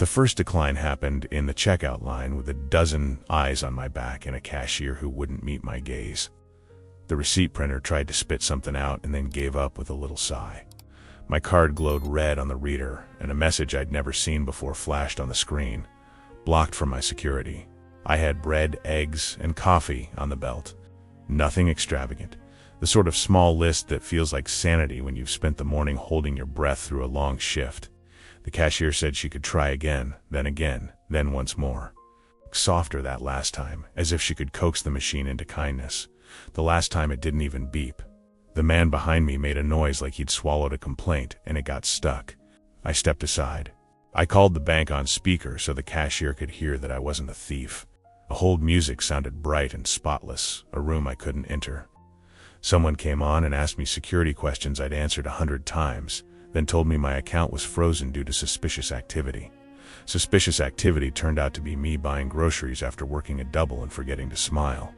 The first decline happened in the checkout line with a dozen eyes on my back and a cashier who wouldn't meet my gaze. The receipt printer tried to spit something out and then gave up with a little sigh. My card glowed red on the reader, and a message I'd never seen before flashed on the screen. Blocked from my security. I had bread, eggs, and coffee on the belt. Nothing extravagant. The sort of small list that feels like sanity when you've spent the morning holding your breath through a long shift. The cashier said she could try again, then once more. Softer that last time, as if she could coax the machine into kindness. The last time it didn't even beep. The man behind me made a noise like he'd swallowed a complaint, and it got stuck. I stepped aside. I called the bank on speaker so the cashier could hear that I wasn't a thief. The hold music sounded bright and spotless, a room I couldn't enter. Someone came on and asked me security questions I'd answered 100 times, then told me my account was frozen due to suspicious activity. Suspicious activity turned out to be me buying groceries after working a double and forgetting to smile.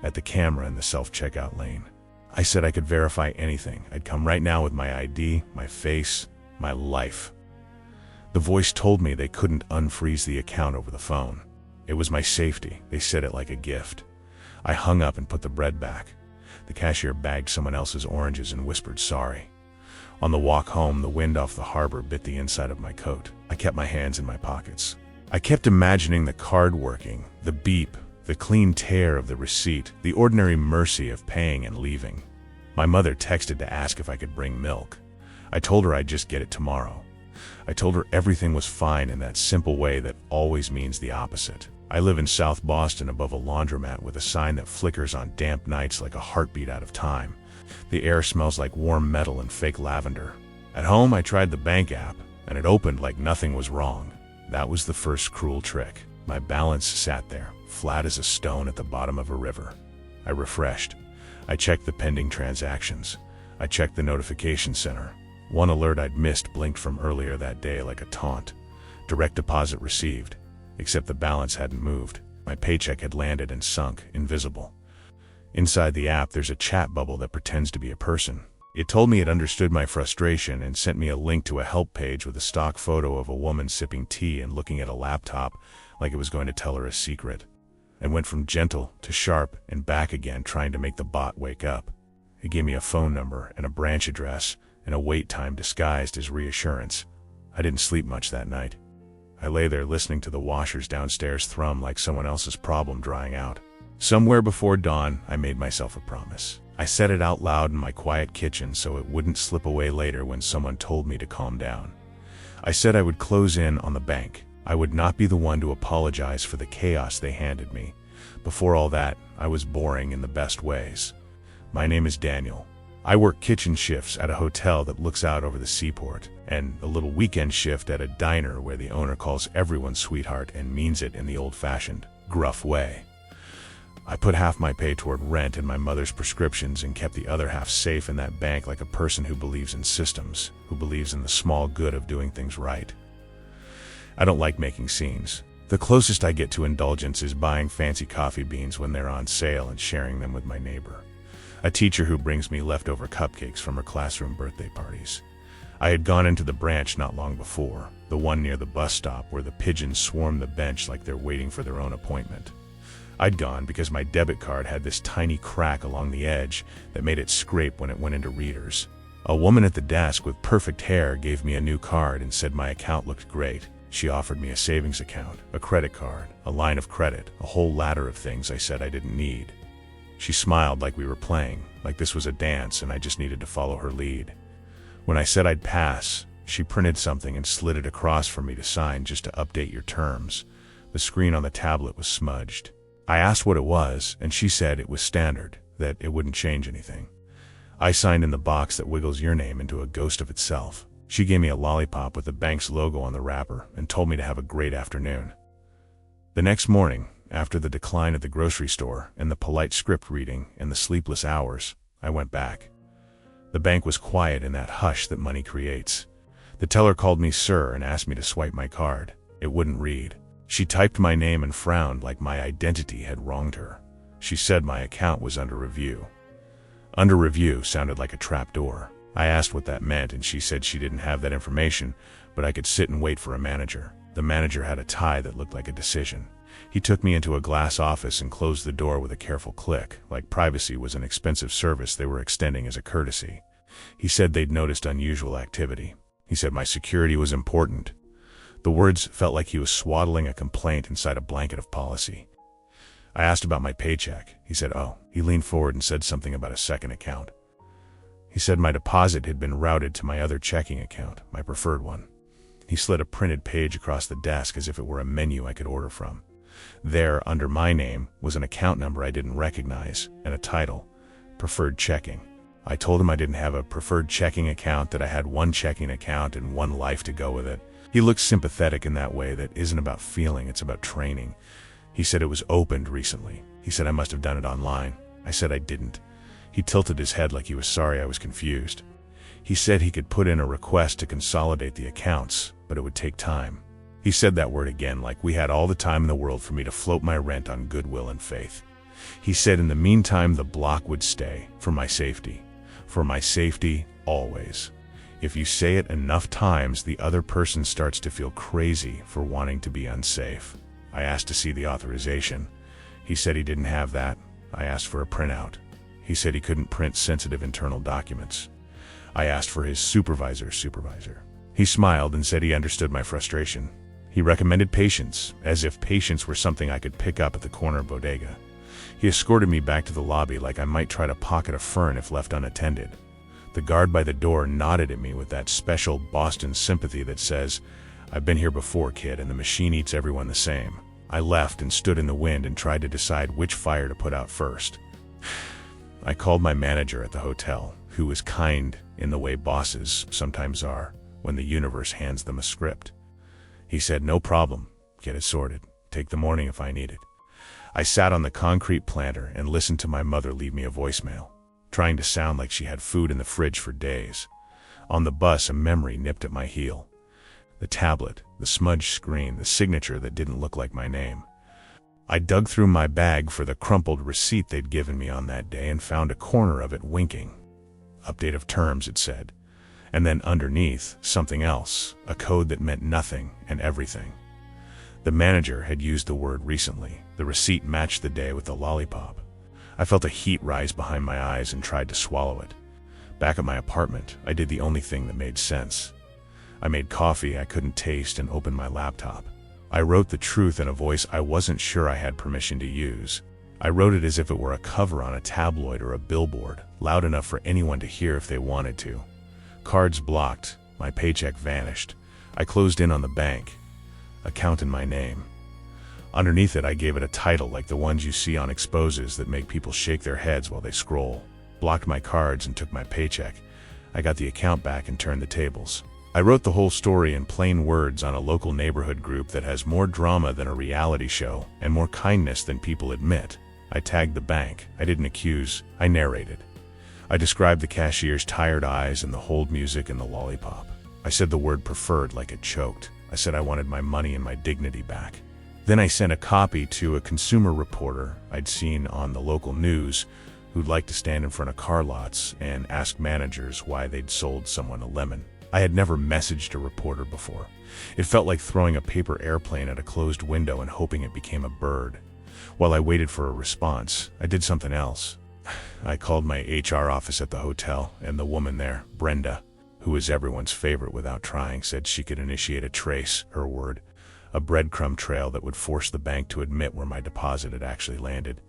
At the camera in the self-checkout lane, I said I could verify anything. I'd come right now with my ID, my face, my life. The voice told me they couldn't unfreeze the account over the phone. It was my safety. They said it like a gift. I hung up and put the bread back. The cashier bagged someone else's oranges and whispered sorry. On the walk home, the wind off the harbor bit the inside of my coat. I kept my hands in my pockets. I kept imagining the card working, the beep, the clean tear of the receipt, the ordinary mercy of paying and leaving. My mother texted to ask if I could bring milk. I told her I'd just get it tomorrow. I told her everything was fine in that simple way that always means the opposite. I live in South Boston above a laundromat with a sign that flickers on damp nights like a heartbeat out of time. The air smells like warm metal and fake lavender. At home, I tried the bank app, and it opened like nothing was wrong. That was the first cruel trick. My balance sat there, flat as a stone at the bottom of a river. I refreshed. I checked the pending transactions. I checked the notification center. One alert I'd missed blinked from earlier that day like a taunt. Direct deposit received, except the balance hadn't moved. My paycheck had landed and sunk, invisible. Inside the app, there's a chat bubble that pretends to be a person. It told me it understood my frustration and sent me a link to a help page with a stock photo of a woman sipping tea and looking at a laptop like it was going to tell her a secret. I went from gentle to sharp and back again, trying to make the bot wake up. It gave me a phone number and a branch address and a wait time disguised as reassurance. I didn't sleep much that night. I lay there listening to the washers downstairs thrum like someone else's problem drying out. Somewhere before dawn, I made myself a promise. I said it out loud in my quiet kitchen so it wouldn't slip away later when someone told me to calm down. I said I would close in on the bank. I would not be the one to apologize for the chaos they handed me. Before all that, I was boring in the best ways. My name is Daniel. I work kitchen shifts at a hotel that looks out over the seaport, and a little weekend shift at a diner where the owner calls everyone sweetheart and means it in the old-fashioned, gruff way. I put half my pay toward rent and my mother's prescriptions and kept the other half safe in that bank like a person who believes in systems, who believes in the small good of doing things right. I don't like making scenes. The closest I get to indulgence is buying fancy coffee beans when they're on sale and sharing them with my neighbor, a teacher who brings me leftover cupcakes from her classroom birthday parties. I had gone into the branch not long before, the one near the bus stop where the pigeons swarm the bench like they're waiting for their own appointment. I'd gone because my debit card had this tiny crack along the edge that made it scrape when it went into readers. A woman at the desk with perfect hair gave me a new card and said my account looked great. She offered me a savings account, a credit card, a line of credit, a whole ladder of things I said I didn't need. She smiled like we were playing, like this was a dance and I just needed to follow her lead. When I said I'd pass, she printed something and slid it across for me to sign just to update your terms. The screen on the tablet was smudged. I asked what it was, and she said it was standard, that it wouldn't change anything. I signed in the box that wiggles your name into a ghost of itself. She gave me a lollipop with the bank's logo on the wrapper and told me to have a great afternoon. The next morning, after the decline at the grocery store and the polite script reading and the sleepless hours, I went back. The bank was quiet in that hush that money creates. The teller called me sir and asked me to swipe my card. It wouldn't read. She typed my name and frowned like my identity had wronged her. She said my account was under review. Under review sounded like a trapdoor. I asked what that meant and she said she didn't have that information, but I could sit and wait for a manager. The manager had a tie that looked like a decision. He took me into a glass office and closed the door with a careful click, like privacy was an expensive service they were extending as a courtesy. He said they'd noticed unusual activity. He said my security was important. The words felt like he was swaddling a complaint inside a blanket of policy. I asked about my paycheck. He said, oh. He leaned forward and said something about a second account. He said my deposit had been routed to my other checking account, my preferred one. He slid a printed page across the desk as if it were a menu I could order from. There, under my name, was an account number I didn't recognize, and a title, Preferred Checking. I told him I didn't have a preferred checking account, that I had one checking account and one life to go with it. He looked sympathetic in that way that isn't about feeling, it's about training. He said it was opened recently. He said I must have done it online. I said I didn't. He tilted his head like he was sorry I was confused. He said he could put in a request to consolidate the accounts, but it would take time. He said that word again, like we had all the time in the world for me to float my rent on goodwill and faith. He said in the meantime the block would stay, for my safety. For my safety, always. If you say it enough times, the other person starts to feel crazy for wanting to be unsafe. I asked to see the authorization. He said he didn't have that. I asked for a printout. He said he couldn't print sensitive internal documents. I asked for his supervisor's supervisor. He smiled and said he understood my frustration. He recommended patience, as if patience were something I could pick up at the corner bodega. He escorted me back to the lobby like I might try to pocket a fern if left unattended. The guard by the door nodded at me with that special Boston sympathy that says, I've been here before, kid, and the machine eats everyone the same. I left and stood in the wind and tried to decide which fire to put out first. I called my manager at the hotel, who was kind in the way bosses sometimes are when the universe hands them a script. He said, no problem, get it sorted, take the morning if I need it. I sat on the concrete planter and listened to my mother leave me a voicemail, trying to sound like she had food in the fridge for days. On the bus, a memory nipped at my heel. The tablet, the smudged screen, the signature that didn't look like my name. I dug through my bag for the crumpled receipt they'd given me on that day and found a corner of it winking. Update of terms, it said. And then underneath, something else, a code that meant nothing and everything. The manager had used the word recently. The receipt matched the day with the lollipop. I felt a heat rise behind my eyes and tried to swallow it. Back at my apartment, I did the only thing that made sense. I made coffee I couldn't taste and opened my laptop. I wrote the truth in a voice I wasn't sure I had permission to use. I wrote it as if it were a cover on a tabloid or a billboard, loud enough for anyone to hear if they wanted to. Cards blocked, my paycheck vanished. I closed in on the bank. Account in my name. Underneath it, I gave it a title like the ones you see on exposes that make people shake their heads while they scroll. Blocked my cards and took my paycheck. I got the account back and turned the tables. I wrote the whole story in plain words on a local neighborhood group that has more drama than a reality show and more kindness than people admit. I tagged the bank. I didn't accuse. I narrated. I described the cashier's tired eyes and the hold music and the lollipop. I said the word preferred like it choked. I said I wanted my money and my dignity back. Then I sent a copy to a consumer reporter I'd seen on the local news who'd like to stand in front of car lots and ask managers why they'd sold someone a lemon. I had never messaged a reporter before. It felt like throwing a paper airplane at a closed window and hoping it became a bird. While I waited for a response, I did something else. I called my HR office at the hotel, and the woman there, Brenda, who was everyone's favorite without trying, said she could initiate a trace, her word, a breadcrumb trail that would force the bank to admit where my deposit had actually landed.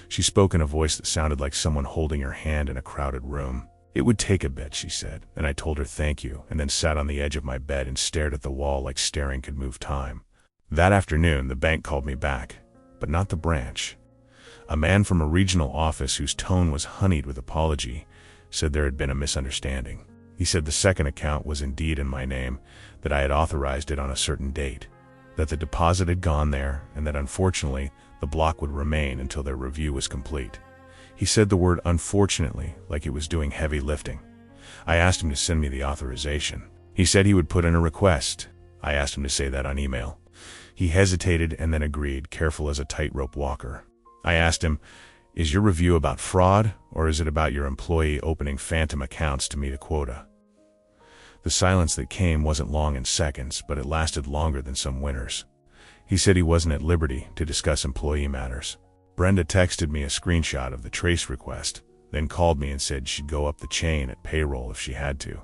She spoke in a voice that sounded like someone holding her hand in a crowded room. It would take a bit, she said, and I told her thank you, and then sat on the edge of my bed and stared at the wall like staring could move time. That afternoon, the bank called me back, but not the branch. A man from a regional office whose tone was honeyed with apology said there had been a misunderstanding. He said the second account was indeed in my name, that I had authorized it on a certain date, that the deposit had gone there, and that unfortunately the block would remain until their review was complete. He said the word unfortunately like it was doing heavy lifting. I asked him to send me the authorization. He said he would put in a request. I asked him to say that on email. He hesitated and then agreed, careful as a tightrope walker. I asked him, is your review about fraud, or is it about your employee opening phantom accounts to meet a quota? The silence that came wasn't long in seconds, but it lasted longer than some winters. He said he wasn't at liberty to discuss employee matters. Brenda texted me a screenshot of the trace request, then called me and said she'd go up the chain at payroll if she had to.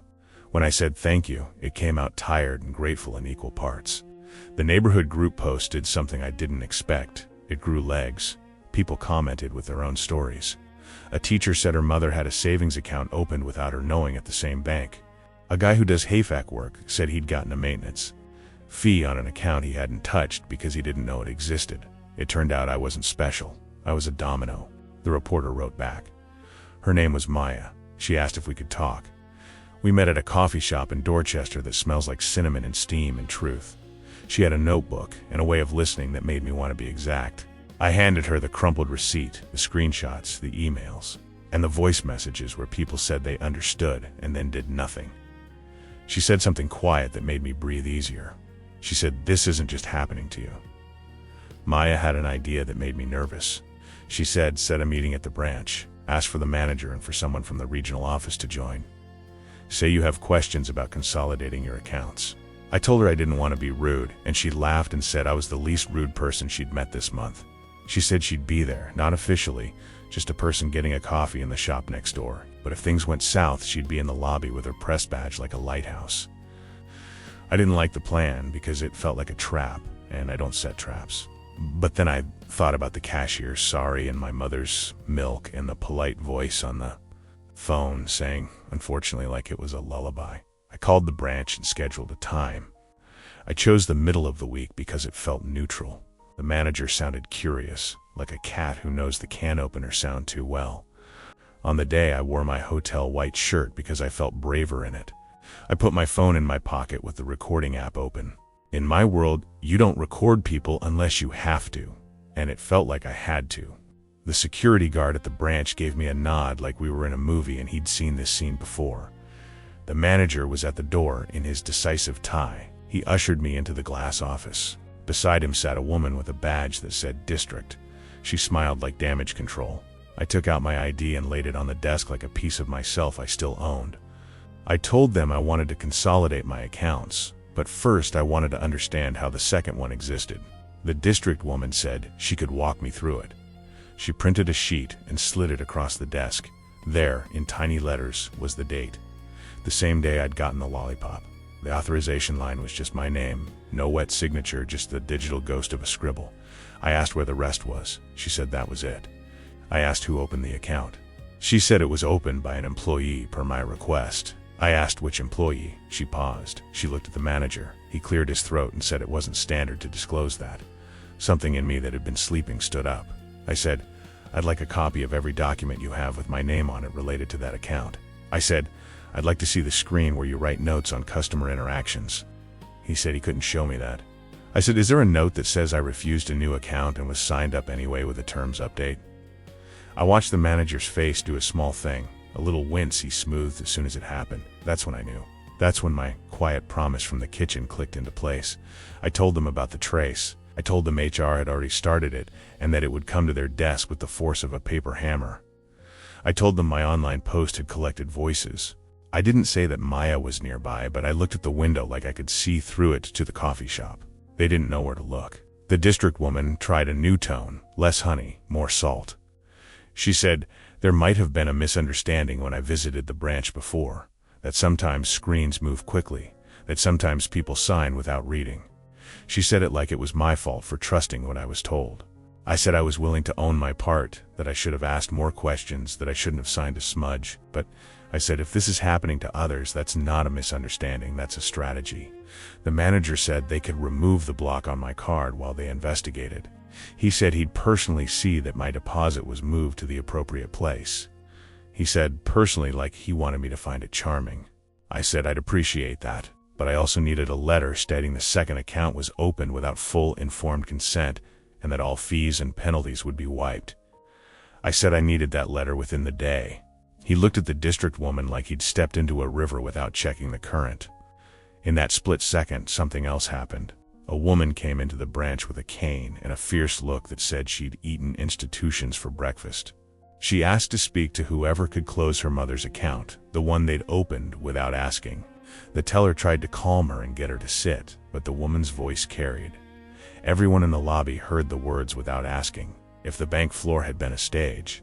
When I said thank you, it came out tired and grateful in equal parts. The neighborhood group post did something I didn't expect. It grew legs. People commented with their own stories. A teacher said her mother had a savings account opened without her knowing at the same bank. A guy who does HVAC work said he'd gotten a maintenance fee on an account he hadn't touched because he didn't know it existed. It turned out I wasn't special. I was a domino. The reporter wrote back. Her name was Maya. She asked if we could talk. We met at a coffee shop in Dorchester that smells like cinnamon and steam and truth. She had a notebook and a way of listening that made me want to be exact. I handed her the crumpled receipt, the screenshots, the emails, and the voice messages where people said they understood and then did nothing. She said something quiet that made me breathe easier. She said, "This isn't just happening to you." Maya had an idea that made me nervous. She said, "Set a meeting at the branch. Ask for the manager and for someone from the regional office to join. Say you have questions about consolidating your accounts." I told her I didn't want to be rude, and she laughed and said I was the least rude person she'd met this month. She said she'd be there, not officially, just a person getting a coffee in the shop next door. But if things went south, she'd be in the lobby with her press badge like a lighthouse. I didn't like the plan because it felt like a trap, and I don't set traps. But then I thought about the cashier's sorry and my mother's milk and the polite voice on the phone saying, unfortunately, like it was a lullaby. I called the branch and scheduled a time. I chose the middle of the week because it felt neutral. The manager sounded curious, like a cat who knows the can opener sound too well. On the day, I wore my hotel white shirt because I felt braver in it. I put my phone in my pocket with the recording app open. In my world, you don't record people unless you have to, and it felt like I had to. The security guard at the branch gave me a nod like we were in a movie and he'd seen this scene before. The manager was at the door in his decisive tie. He ushered me into the glass office. Beside him sat a woman with a badge that said District. She smiled like damage control. I took out my ID and laid it on the desk like a piece of myself I still owned. I told them I wanted to consolidate my accounts, but first I wanted to understand how the second one existed. The district woman said she could walk me through it. She printed a sheet and slid it across the desk. There, in tiny letters, was the date. The same day I'd gotten the lollipop. The authorization line was just my name. No wet signature, just the digital ghost of a scribble. I asked where the rest was. She said that was it. I asked who opened the account. She said it was opened by an employee per my request. I asked which employee. She paused. She looked at the manager. He cleared his throat and said it wasn't standard to disclose that. Something in me that had been sleeping stood up. I said, "I'd like a copy of every document you have with my name on it related to that account." I said, "I'd like to see the screen where you write notes on customer interactions." He said he couldn't show me that. I said, "Is there a note that says I refused a new account and was signed up anyway with a terms update?" I watched the manager's face do a small thing. A little wince he smoothed as soon as it happened. That's when I knew. That's when my quiet promise from the kitchen clicked into place. I told them about the trace. I told them HR had already started it and that it would come to their desk with the force of a paper hammer. I told them my online post had collected voices. I didn't say that Maya was nearby, but I looked at the window like I could see through it to the coffee shop. They didn't know where to look. The district woman tried a new tone, less honey, more salt. She said, there might have been a misunderstanding when I visited the branch before, that sometimes screens move quickly, that sometimes people sign without reading. She said it like it was my fault for trusting what I was told. I said I was willing to own my part, that I should have asked more questions, that I shouldn't have signed a smudge, but I said if this is happening to others, that's not a misunderstanding, that's a strategy. The manager said they could remove the block on my card while they investigated. He said he'd personally see that my deposit was moved to the appropriate place. He said personally like he wanted me to find it charming. I said I'd appreciate that, but I also needed a letter stating the second account was opened without full informed consent and that all fees and penalties would be wiped. I said I needed that letter within the day. He looked at the district woman like he'd stepped into a river without checking the current. In that split second, something else happened. A woman came into the branch with a cane and a fierce look that said she'd eaten institutions for breakfast. She asked to speak to whoever could close her mother's account, the one they'd opened without asking. The teller tried to calm her and get her to sit, but the woman's voice carried. Everyone in the lobby heard the words without asking. If the bank floor had been a stage,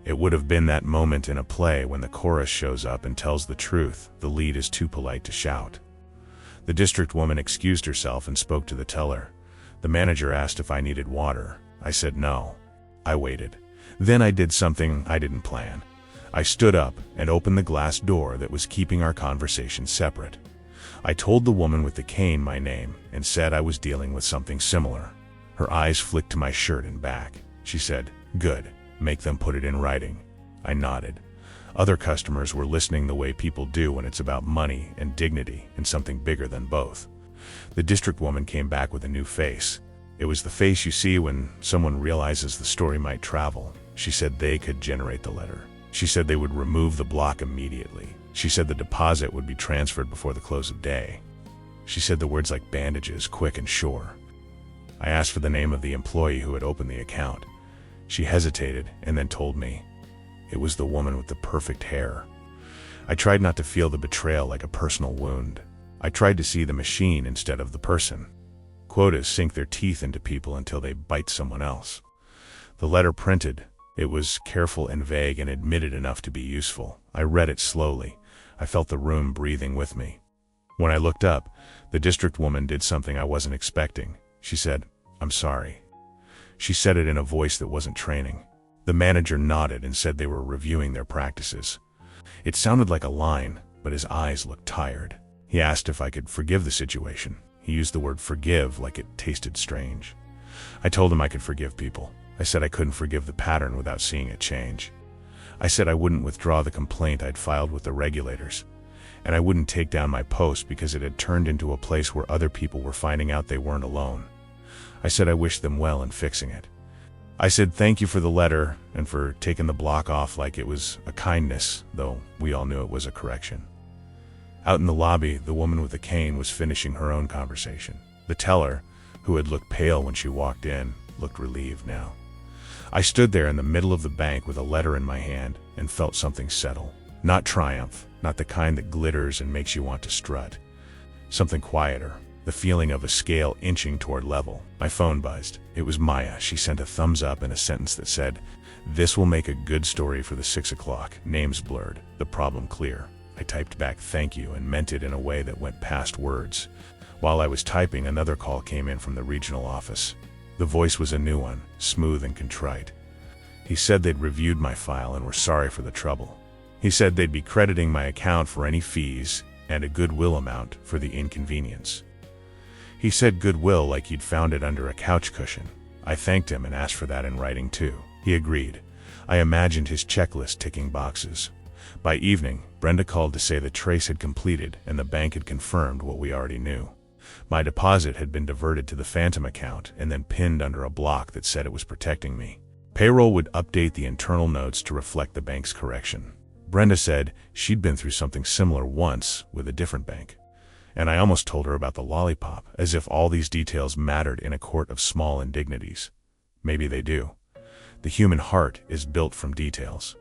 it would have been that moment in a play when the chorus shows up and tells the truth. The lead is too polite to shout. The district woman excused herself and spoke to the teller. The manager asked if I needed water. I said no. I waited. Then I did something I didn't plan. I stood up and opened the glass door that was keeping our conversation separate. I told the woman with the cane my name and said I was dealing with something similar. Her eyes flicked to my shirt and back. She said, "Good. Make them put it in writing." I nodded. Other customers were listening the way people do when it's about money and dignity and something bigger than both. The district woman came back with a new face. It was the face you see when someone realizes the story might travel. She said they could generate the letter. She said they would remove the block immediately. She said the deposit would be transferred before the close of day. She said the words like bandages, quick and sure. I asked for the name of the employee who had opened the account. She hesitated and then told me. It was the woman with the perfect hair. I tried not to feel the betrayal like a personal wound. I tried to see the machine instead of the person. Quotas sink their teeth into people until they bite someone else. The letter printed. It was careful and vague and admitted enough to be useful. I read it slowly. I felt the room breathing with me. When I looked up, the district woman did something I wasn't expecting. She said, "I'm sorry." She said it in a voice that wasn't training. The manager nodded and said they were reviewing their practices. It sounded like a line, but his eyes looked tired. He asked if I could forgive the situation. He used the word forgive like it tasted strange. I told him I could forgive people. I said I couldn't forgive the pattern without seeing it change. I said I wouldn't withdraw the complaint I'd filed with the regulators, and I wouldn't take down my post because it had turned into a place where other people were finding out they weren't alone. I said I wished them well in fixing it. I said thank you for the letter and for taking the block off like it was a kindness, though we all knew it was a correction. Out in the lobby, the woman with the cane was finishing her own conversation. The teller, who had looked pale when she walked in, looked relieved now. I stood there in the middle of the bank with a letter in my hand and felt something settle. Not triumph, not the kind that glitters and makes you want to strut. Something quieter, the feeling of a scale inching toward level. My phone buzzed. It was Maya. She sent a thumbs up and a sentence that said, "This will make a good story for the 6 o'clock. Names blurred, the problem clear." I typed back thank you and meant it in a way that went past words. While I was typing, another call came in from the regional office. The voice was a new one, smooth and contrite. He said they'd reviewed my file and were sorry for the trouble. He said they'd be crediting my account for any fees and a goodwill amount for the inconvenience. He said goodwill like he'd found it under a couch cushion. I thanked him and asked for that in writing too. He agreed. I imagined his checklist ticking boxes. By evening, Brenda called to say the trace had completed and the bank had confirmed what we already knew. My deposit had been diverted to the phantom account and then pinned under a block that said it was protecting me. Payroll would update the internal notes to reflect the bank's correction. Brenda said she'd been through something similar once with a different bank. And I almost told her about the lollipop, as if all these details mattered in a court of small indignities. Maybe they do. The human heart is built from details.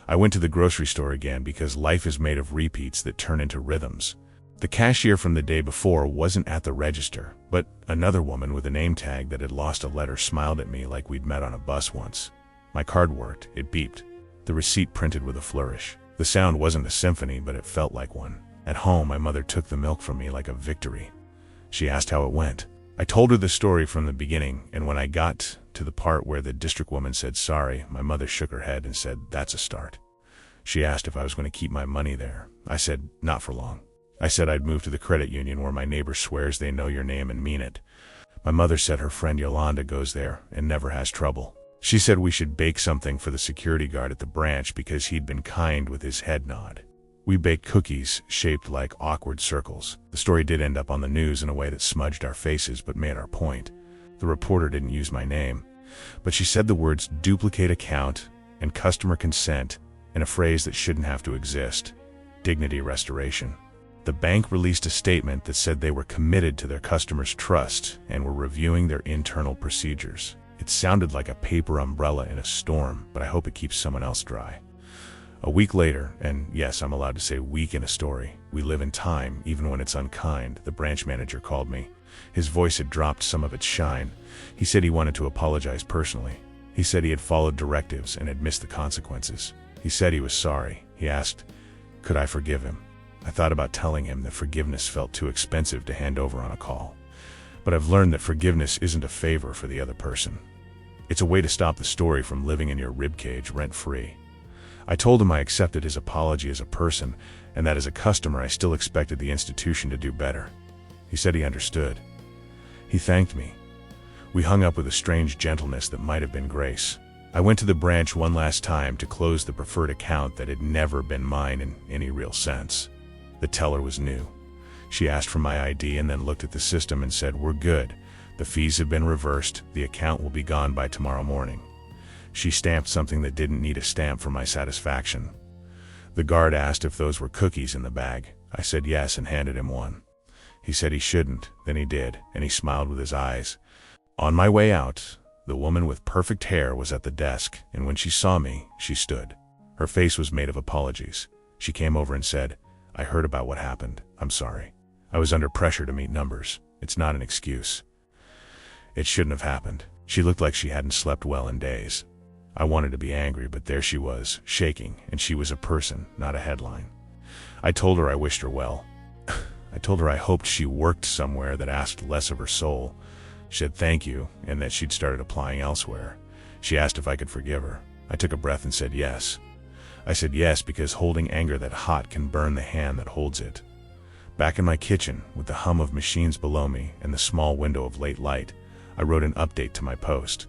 I went to the grocery store again because life is made of repeats that turn into rhythms. The cashier from the day before wasn't at the register, but another woman with a name tag that had lost a letter smiled at me like we'd met on a bus once. My card worked. It beeped. The receipt printed with a flourish. The sound wasn't a symphony, but it felt like one. At home, my mother took the milk from me like a victory. She asked how it went. I told her the story from the beginning, and when I got to the part where the district woman said sorry, my mother shook her head and said, "That's a start." She asked if I was going to keep my money there. I said, "Not for long." I said I'd move to the credit union where my neighbor swears they know your name and mean it. My mother said her friend Yolanda goes there and never has trouble. She said we should bake something for the security guard at the branch because he'd been kind with his head nod. We baked cookies shaped like awkward circles. The story did end up on the news in a way that smudged our faces but made our point. The reporter didn't use my name, but she said the words duplicate account and customer consent in a phrase that shouldn't have to exist. Dignity restoration. The bank released a statement that said they were committed to their customers' trust and were reviewing their internal procedures. It sounded like a paper umbrella in a storm, but I hope it keeps someone else dry. A week later, and yes, I'm allowed to say week in a story, we live in time, even when it's unkind, the branch manager called me. His voice had dropped some of its shine. He said he wanted to apologize personally. He said he had followed directives and had missed the consequences. He said he was sorry. He asked, could I forgive him? I thought about telling him that forgiveness felt too expensive to hand over on a call. But I've learned that forgiveness isn't a favor for the other person. It's a way to stop the story from living in your ribcage rent-free. I told him I accepted his apology as a person, and that as a customer I still expected the institution to do better. He said he understood. He thanked me. We hung up with a strange gentleness that might have been grace. I went to the branch one last time to close the preferred account that had never been mine in any real sense. The teller was new. She asked for my ID and then looked at the system and said, "We're good. The fees have been reversed. The account will be gone by tomorrow morning." She stamped something that didn't need a stamp for my satisfaction. The guard asked if those were cookies in the bag. I said yes and handed him one. He said he shouldn't, then he did, and he smiled with his eyes. On my way out, the woman with perfect hair was at the desk, and when she saw me, she stood. Her face was made of apologies. She came over and said, "I heard about what happened. I'm sorry. I was under pressure to meet numbers. It's not an excuse. It shouldn't have happened." She looked like she hadn't slept well in days. I wanted to be angry, but there she was, shaking, and she was a person, not a headline. I told her I wished her well. I told her I hoped she worked somewhere that asked less of her soul. She said thank you, and that she'd started applying elsewhere. She asked if I could forgive her. I took a breath and said yes. I said yes because holding anger that hot can burn the hand that holds it. Back in my kitchen, with the hum of machines below me and the small window of late light, I wrote an update to my post.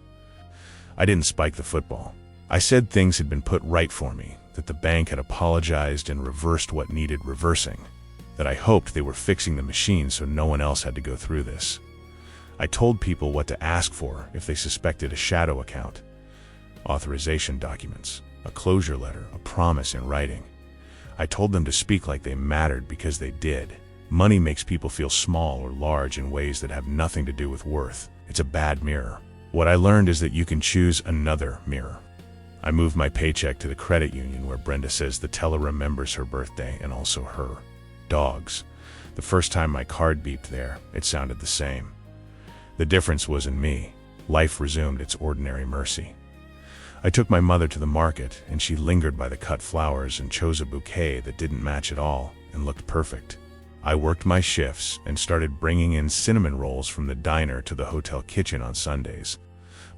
I didn't spike the football. I said things had been put right for me, that the bank had apologized and reversed what needed reversing, that I hoped they were fixing the machine so no one else had to go through this. I told people what to ask for if they suspected a shadow account. Authorization documents, a closure letter, a promise in writing. I told them to speak like they mattered because they did. Money makes people feel small or large in ways that have nothing to do with worth. It's a bad mirror. What I learned is that you can choose another mirror. I moved my paycheck to the credit union where Brenda says the teller remembers her birthday and also her dogs. The first time my card beeped there, it sounded the same. The difference was in me. Life resumed its ordinary mercy. I took my mother to the market, and she lingered by the cut flowers and chose a bouquet that didn't match at all and looked perfect. I worked my shifts and started bringing in cinnamon rolls from the diner to the hotel kitchen on Sundays.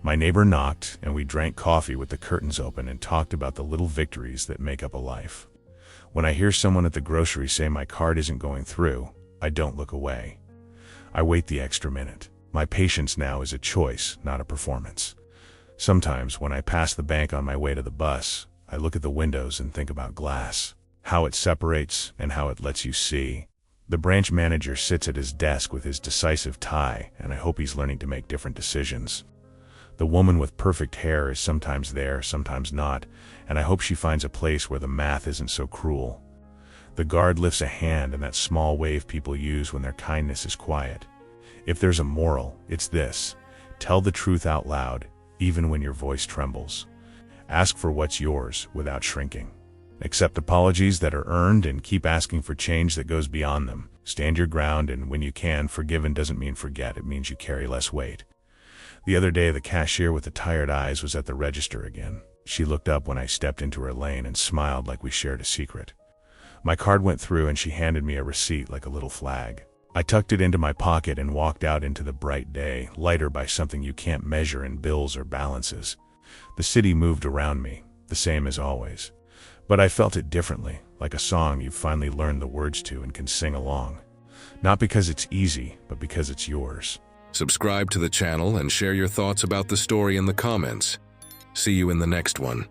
My neighbor knocked, and we drank coffee with the curtains open and talked about the little victories that make up a life. When I hear someone at the grocery say my card isn't going through, I don't look away. I wait the extra minute. My patience now is a choice, not a performance. Sometimes, when I pass the bank on my way to the bus, I look at the windows and think about glass, how it separates and how it lets you see. The branch manager sits at his desk with his decisive tie, and I hope he's learning to make different decisions. The woman with perfect hair is sometimes there, sometimes not, and I hope she finds a place where the math isn't so cruel. The guard lifts a hand in that small wave people use when their kindness is quiet. If there's a moral, it's this: tell the truth out loud, even when your voice trembles. Ask for what's yours without shrinking. Accept apologies that are earned and keep asking for change that goes beyond them. Stand your ground, and when you can, forgiven doesn't mean forget, it means you carry less weight. The other day, the cashier with the tired eyes was at the register again. She looked up when I stepped into her lane and smiled like we shared a secret. My card went through and she handed me a receipt like a little flag. I tucked it into my pocket and walked out into the bright day, lighter by something you can't measure in bills or balances. The city moved around me, the same as always. But I felt it differently, like a song you've finally learned the words to and can sing along. Not because it's easy, but because it's yours. Subscribe to the channel and share your thoughts about the story in the comments. See you in the next one.